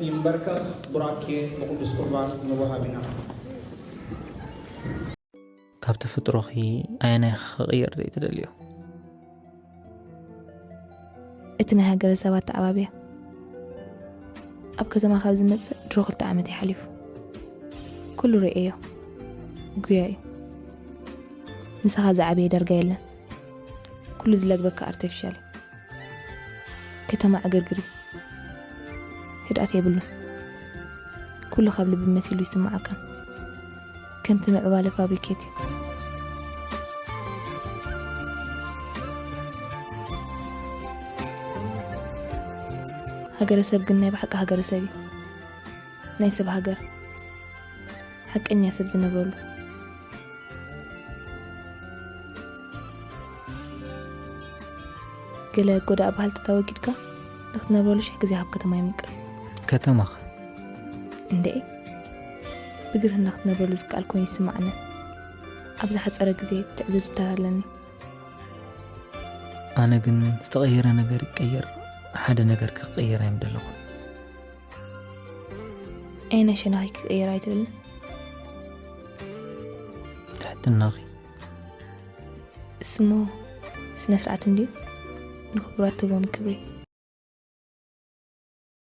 يمبركخ براكي بقدس قربان نوهابنا ካብ ተፈጥሮኺ ኣየና ክቕየር ዘይትደልዮ? እቲ ናይ ሃገረሰባት ተዓባብያ ኣብ ከተማ ካብ ዝመጽእ ድሮ 2 ዓመት ይሓሊፉ ኩሉ ርአዮ ጉያ እዩ ንስኻ ዝዓበየ ዳርጋ የለን ኩሉ ዝለግበካ ኣርቲፊሻል ከተማ ዕግርግሪ ህድኣት የብሉ ኩሉ ካብ ልቢ መሲሉ ይስማዓካ ከምቲ ምዕባለ ፋብሪኬት እዩ ሃገረሰብ ግን ናይ ብሓቂ ሃገረሰብ እዩ ናይ ሰብ ሃገር ሓቀኛ ሰብ ዝነብረሉ ገለ ጎዳእ ባህል ተታወጊድካ ንኽትነብረሉ 1000 ግዜ ኣብ ከተማ ይምቅር ከተማኸ እንዴ ብግርህና ክትነብረሉ ዝከኣል ኮይኑ ይስማዓኒ ኣብ ዝሓፀረ ግዜ ትዕዝብ ትተላለኒ ኣነ ግን ዝተቐየረ ነገር ይቀየር ሓደ ነገር ክቀየር ኣይምደለኹ ኣይና ሸናኺ ክቀየር ኣይትደልን ትሕትናኺ እስሞ ስነ ስርዓት እንድዩ ንኽብራት ትቦም ክብሪ